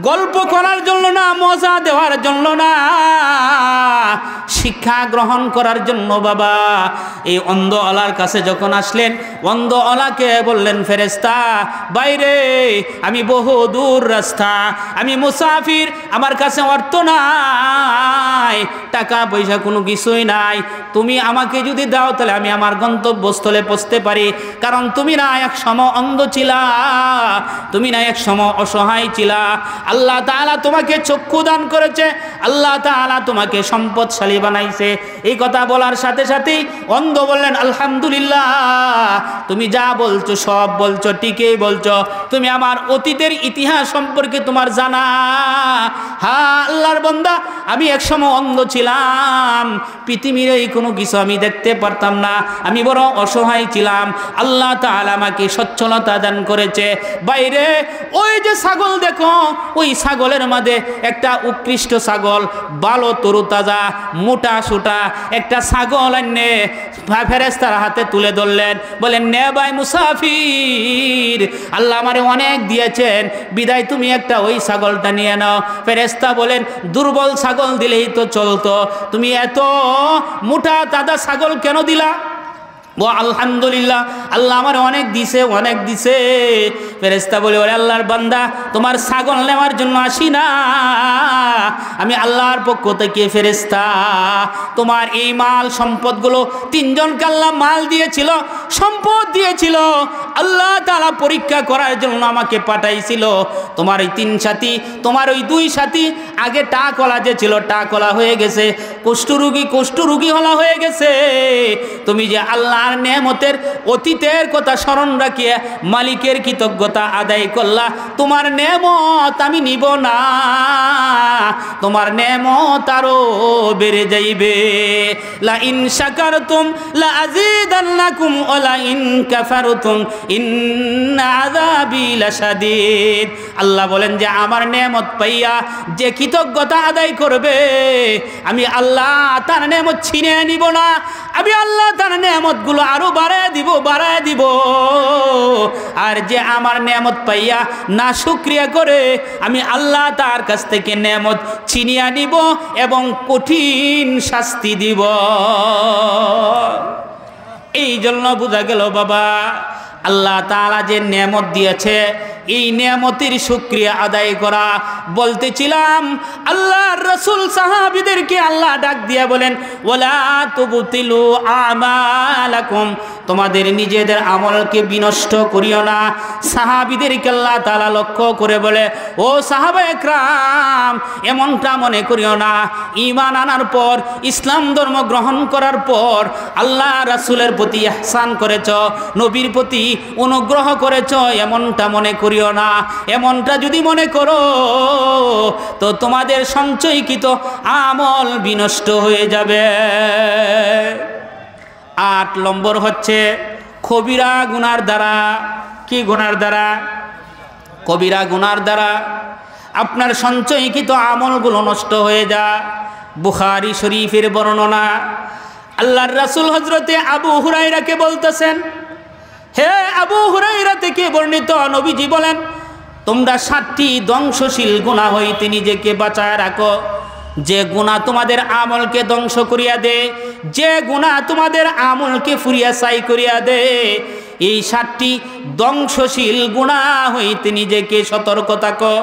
গল্প করার জন্য না, মজা দেওয়ার জন্য না, শিক্ষা গ্রহণ করার জন্য বাবা। এই অন্ধওয়ালার কাছে যখন আসলেন, অন্ধওয়ালাকে বললেন, ফেরেশতা বাইরে, আমি বহু দূর রাস্তা, আমি মুসাফির, আমার কাছে অর্থ নাই, টাকা পয়সা কোনো কিছুই নাই, তুমি আমাকে যদি দাও তাহলে আমি আমার গন্তব্যস্থলে পৌঁছতে পারি। কারণ তুমি না এক সময় অন্ধ ছিলা, তুমি না এক সময় অসহায় ছিলা, আল্লাহ তাআলা তোমাকে চক্ষু দান করেছে, আল্লাহ তাআলা তোমাকে সম্পদশালী বানাইছে। এই কথা বলার সাথে সাথেই অন্ধ বললেন, আলহামদুলিল্লাহ, তুমি যা বলছো সব বলছো, ঠিকই বলছো, তুমি আমার অতীতের ইতিহাস সম্পর্কে তোমার জানা। হ্যাঁ আল্লাহর বান্দা, আমি এক সময় অন্ধ ছিলাম, পৃথিবীর এই কোনো কিছু আমি দেখতে পারতাম না, আমি বড় অসহায় ছিলাম, আল্লাহ তাআলা আমাকে সচ্ছলতা দান করেছে। বাইরে ওই যে ছাগল দেখো, ওই ছাগলের মাঝে একটা উৎকৃষ্ট ছাগল, ভালো তরুতাজা মোটা সোটা একটা ছাগল এনে ফেরেশতার হাতে তুলে ধরলেন, বলেন, নে ভাই মুসাফির, আল্লাহ আমারে অনেক দিয়েছেন, বিদায় তুমি একটা ওই ছাগলটা নিয়ে নাও। ফেরেশতা বলেন, দুর্বল ছাগল দিলেই তো চলতো, তুমি এত মোটা তাজা ছাগল কেন দিলা? ও আলহামদুলিল্লাহ, আল্লাহ আমার অনেক দিছে, অনেক দিছে। ফেরেশতা বলে, ওরে আল্লাহর বান্দা, তোমার ছাগল নেওয়ার জন্য আসি না, আমি আল্লাহর পক্ষ থেকে ফেরেশতা, তোমার এই মাল সম্পদগুলো, তিনজনকে আল্লাহ মাল দিয়েছিল, সম্পদ দিয়েছিল, আল্লাহ তাআলা পরীক্ষা করার জন্য আমাকে পাঠাইছিল। তোমার ওই তিন সাথী, তোমার ওই দুই সাথী, আগে টাকলা যে ছিল টাকলা হয়ে গেছে, কুষ্ঠরোগী হলা হয়ে গেছে। তুমি যে আল্লাহর নেয়ামতের অতীতের কথা স্মরণ রাখিয়ে মালিকের কৃতজ্ঞতা আদায় করলা, তোমার নেয়ামত আমি নিব না, তোমার নেয়ামত আরো বেড়ে যাইবে। লা ইন শাকারতুম লা আযীদান্নাকুম ওয়া লা ইন কাফারতুম ইন্না আযাবি লাশাদীদ। আল্লাহ বলেন যে আমার নেয়ামত পাইয়া যে কৃতজ্ঞতা আদায় করবে, আমি আল্লাহ তার নেয়ামত ছিনে নিব না, আমি আল্লাহ তার নেয়ামতগুলো আরো বাড়ায় দিব। আর যে আমার নেয়ামত পাইয়া না শুকরিয়া করে, আমি আল্লাহ তার কাছ থেকে নেয়ামত ছিনিয়ে নিব এবং কঠিন শাস্তি দিব। এই জন্য বোঝা গেল বাবা, আল্লাহ তাআলা যে নেয়ামত দিয়েছে, এই নেয়ামতের শুকরিয়া আদায় করা। বলতেছিলাম, আল্লাহর রাসূল সাহাবীদেরকে আল্লাহ ডাক দিয়া বলেন, ওয়ালা তুবতিলু আমালাকুম, তোমাদের নিজেদের আমলকে বিনষ্ট করিও না। সাহাবীদেরকে আল্লাহ তাআলা লক্ষ্য করে বলে, ও সাহাবায়ে একরাম, এমনটা মনে করিও না, ঈমান আনার পর, ইসলাম ধর্ম গ্রহণ করার পর আল্লাহ রাসূলের প্রতি ইহসান করেছ, নবীর প্রতি অনুগ্রহ করেছ, এমনটা মনে করিও না। এমনটা যদি মনে করো তো তোমাদের সঞ্চয়কৃত আমল বিনষ্ট হয়ে যাবে। 8 নম্বর হচ্ছে কবিরা গুনার দ্বারা। কি গুনার দ্বারা? কবিরা গুনার দ্বারা আপনার সঞ্চয়কৃত আমলগুলো নষ্ট হয়ে যায়। বুখারী শরীফের বর্ণনা, আল্লাহর রাসূল হযরতে আবু হুরায়রাকে বলতেছেন, হে আবু হুরায়রা থেকে বর্ণিত, নবীজি বলেন, তোমরা 7টি ধ্বংসশীল গুনাহ হইতে নিজেকে বাঁচায় রাখো। যে গুনাহ তোমাদের আমলকে ধ্বংস করিয়া দে, যে গুনাহ তোমাদের আমলকে ফুরিয়া ছাই করিয়া দে, এই 7টি ধ্বংসশীল গুনাহ হইতে নিজেকে সতর্ক থাকো।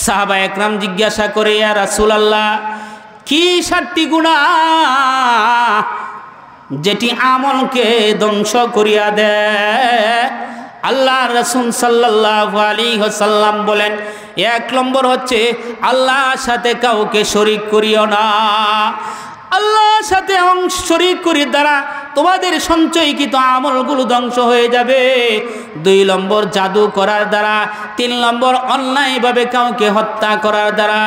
সাহাবা একরাম জিজ্ঞাসা করে, ইয়া রাসূলুল্লাহ, কি 7টি গুনাহ যেটি আমলকে ধ্বংস করিয়া দেয়? আল্লাহ রাসূল সাল্লাল্লাহু আলাইহি ওয়াসাল্লাম বলেন, 1 নম্বর হচ্ছে আল্লাহর সাথে কাউকে শরীক করিও না। আল্লাহর সাথে শরীক করার দ্বারা তোমাদের সঞ্চয়কৃত আমলগুলো ধ্বংস হয়ে যাবে। 2 নম্বর জাদু করার দ্বারা। 3 নম্বর অন্যায়ভাবে কাউকে হত্যা করার দ্বারা।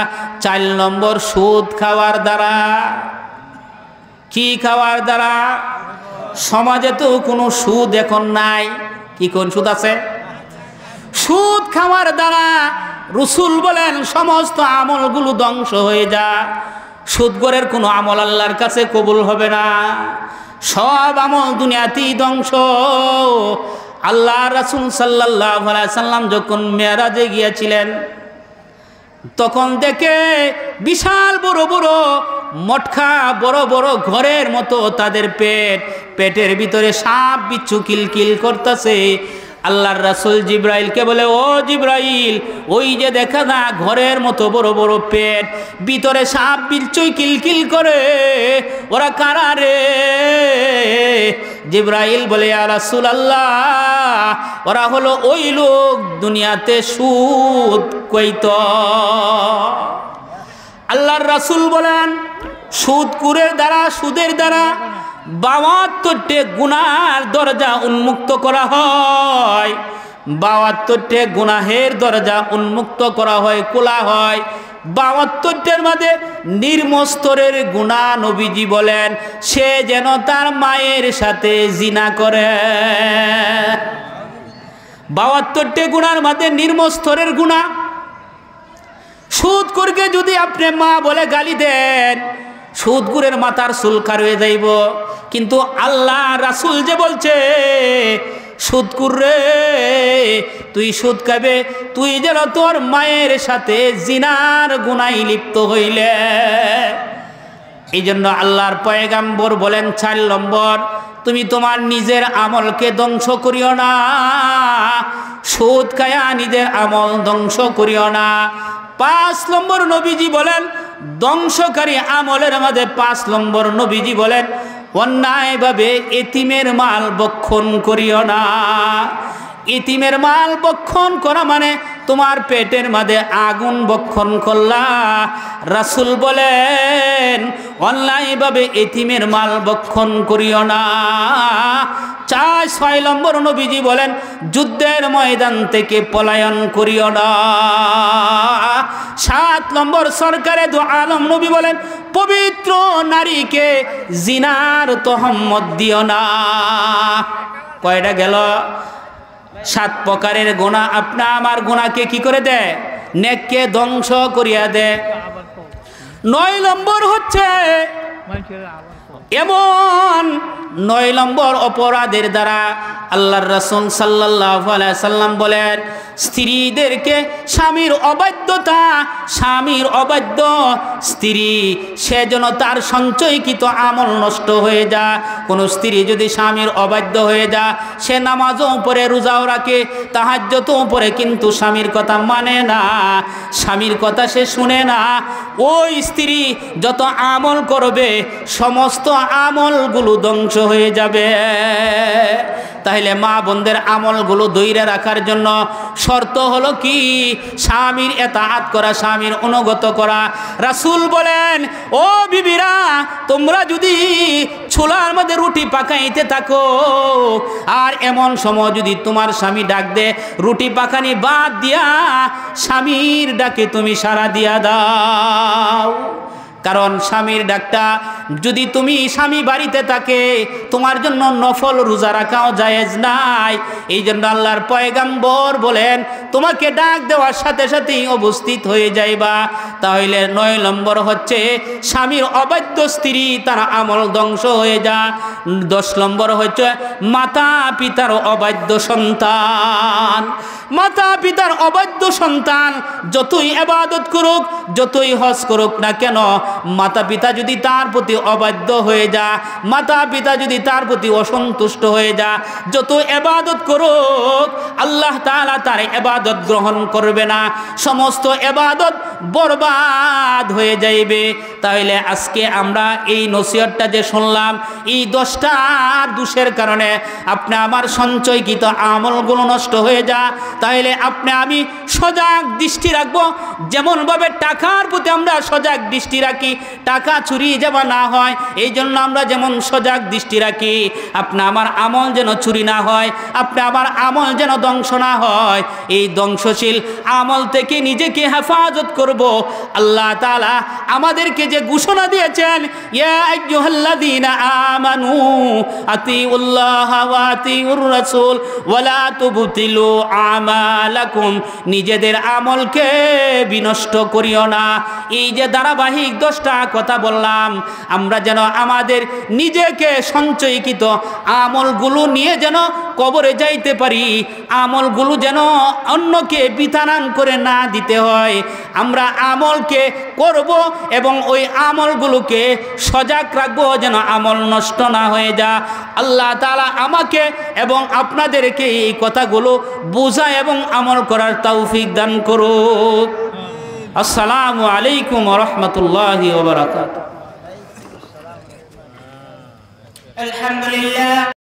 4 নম্বর সুদ খাওয়ার দ্বারা। কি খাওয়ার দ্বারা? সমাজে তো কোনো সুদ এখন নাই। কি কোন সুদ আছে? সুদ খাওয়ার দ্বারা রাসূল বলেন সমস্ত আমলগুলো ধ্বংস হয়ে যায়। সুদগরের কোনো আমল আল্লাহর কাছে কবুল হবে না, সব আমল দুনিয়াতেই ধ্বংস। আল্লাহ রাসূল সাল্লাল্লাহু আলাইহি সাল্লাম যখন মেরাজে গিয়েছিলেন, তখন দেখে বিশাল বড় বড় মটকা, বড় বড় ঘরের মতো তাদের পেটের ভিতরে সাপ বিচ্ছু কিলকিল করতেছে। আল্লাহর রাসূল জিব্রাইলকে বলে, ও জিব্রাইল, ওই যে দেখা না ঘরের মতো বড় বড় পেট, ভিতরে সাপ বিচ্ছু কিলকিল করে, ওরা কারা রে? জিব্রাইল বলে, ইয়া রাসূলুল্লাহ, ওরা হলো ওই লোক দুনিয়াতে সুদ কইত। আল্লাহর রাসূল বলেন, সুদের দ্বারা ৭২টি গুনার দরজা উন্মুক্ত করা হয়। ৭২টি গুনাহের দরজা উন্মুক্ত করা হয়, খোলা হয়। ৭২টার মধ্যে নিম্নস্তরের গুনাহ নবীজি বলেন সে যেন তার মায়ের সাথে জিনা করে। ৭২টি গুনার মধ্যে নিম্নস্তরের গুনাহ। সুদখোরকে যদি আপনি মা বলে গালি দেন, সুদখোরের মাথার চুল খার হয়ে যাইব। কিন্তু আল্লাহ রাসূল যে বলছে, সুদখোর রে, তুই সুদ খাবে, তুই যেন তোর মায়ের সাথে জিনার গুনায় লিপ্ত হইলে। এই জন্য আল্লাহর পয়গাম্বর বলেন ৪ নম্বর, তুমি তোমার নিজের আমলকে ধ্বংস করিও না, সুদ খায়া নিজের আমল ধ্বংস করিও না। ৫ নম্বর নবীজি বলেন ধ্বংসকারী আমলের মধ্যে ৫ নম্বর নবীজি বলেন অন্যায়ভাবে এতিমের মাল ভক্ষণ করিও না। এতিমের মাল ভক্ষণ করা মানে তোমার পেটের মধ্যে আগুন ভক্ষণ করলা। রাসূল বলেন অন্যায়ভাবে এতিমের মাল ভক্ষণ করিও না। ৬ নম্বর নবীজি বলেন যুদ্ধের ময়দান থেকে পলায়ন করিও না। ৭ নম্বর সরকারে দু আলম নবী বলেন পবিত্র নারীকে জিনার তহম্মত দিও না। কয়টা গেল? ৭ প্রকারের গুনাহ আপনা আমার গুনাহকে কি করে দেয়? নেককে ধ্বংস করিয়া দেয়। ৯ নম্বর হচ্ছে এমন ৯ নম্বর অপরাধের দ্বারা আল্লাহর রাসূল সাল্লাল্লাহু আলাইহি সাল্লাম বলেন স্ত্রীদেরকে স্বামীর অবাধ্য স্ত্রী সেজন্য তার সঞ্চয়কৃত আমল নষ্ট হয়ে যায়। কোনো স্ত্রী যদি স্বামীর অবাধ্য হয়ে যায়, সে নামাজও পড়ে, রোজাও রাখে, তাহাজ্জুদও পড়ে, কিন্তু স্বামীর কথা মানে না, স্বামীর কথা সে শুনে না, ওই স্ত্রী যত আমল করবে সমস্ত আমলগুলো ধ্বংস হয়ে যাবে। তাহলে মা বোনদের আমলগুলো ধইরা রাখার জন্য শর্ত হলো কি? স্বামীর ইতাআত করা, স্বামীর অনুগত করা। রাসূল বলেন ও বিবিরা, তোমরা যদি চুলার মধ্যে রুটি পাকাইতে থাকো আর এমন সময় যদি তোমার স্বামী ডাক দে, রুটি পাকানি বাদ দিয়া স্বামীর ডাকে তুমি সাড়া দিয়া দাও। কারণ স্বামীর ডাকটা যদি তুমি স্বামী বাড়িতে থাকে তোমার জন্য নফল রোজা রাখাও জায়েজ নাই। এই জন্য আল্লাহর পয়গাম্বর বলেন তোমাকে ডাক দেওয়ার সাথে সাথেই উপস্থিত হয়ে যাইবা। তাহলে ৯ নম্বর হচ্ছে স্বামীর অবাধ্য স্ত্রী, তার আমল ধ্বংস হয়ে যা। ১০ নম্বর হচ্ছে মাতা পিতার অবাধ্য সন্তান। মাতা পিতার অবাধ্য সন্তান যতই ইবাদত করুক, যতই হজ করুক না কেন, মাতা পিতা যদি তার প্রতি অবাধ্য হয়ে যায়, মাতা পিতা যদি তার প্রতি অসন্তুষ্ট হয়ে যায়, যত ইবাদত করুক আল্লাহ তাআলা তার ইবাদত গ্রহণ করবে না, সমস্ত ইবাদত বরবাদ হয়ে যাইবে। তাহলে আজকে আমরা এই নসিহতটা যে শুনলাম, এই 10টা দোষের কারণে আপনি আমার সঞ্চয়কৃত আমলগুলো নষ্ট হয়ে যায়। তাহলে আপনি আমি সজাগ দৃষ্টি রাখবো। যেমনভাবে টাকার প্রতি আমরা সজাগ দৃষ্টি রাখি, টাকা চুরি যেন না হয়, এই জন্য আমরা যেমন সজাগ দৃষ্টি রাখি, আপনি আমার আমল যেন চুরি না হয়, আপনি আমার আমল যেন ধ্বংস না হয়। এই ধ্বংসশীল আমল থেকে নিজেকে হেফাজত করব। আল্লাহ তাআলা আমাদেরকে যে ঘোষণা দিয়েছেন, ইয়া আইয়ুহাল্লাযীনা আমানু আতিউল্লাহ ওয়া আতিউর রাসূল ওয়া লা তুবতিলু আমালাকুম, নিজেদের আমলকে বিনষ্ট করিও না। এই যে ধারাবাহিক 10 10টা কথা বললাম, আমরা যেন আমাদের নিজেকে সঞ্চয়কৃত আমলগুলো নিয়ে যেন কবরে যাইতে পারি, আমলগুলো যেন অন্যকে বিতাড়ান করে না দিতে হয়। আমরা আমলকে করব এবং ওই আমলগুলোকে সজাগ রাখবো যেন আমল নষ্ট না হয়ে যায়। আল্লাহ তাআলা আমাকে এবং আপনাদেরকে এই কথাগুলো বোঝা এবং আমল করার তৌফিক দান করুক। আসসালামু আলাইকুম ওয়া রাহমাতুল্লাহি ওয়া বারাকাতুহু। আলহামদুলিল্লাহ।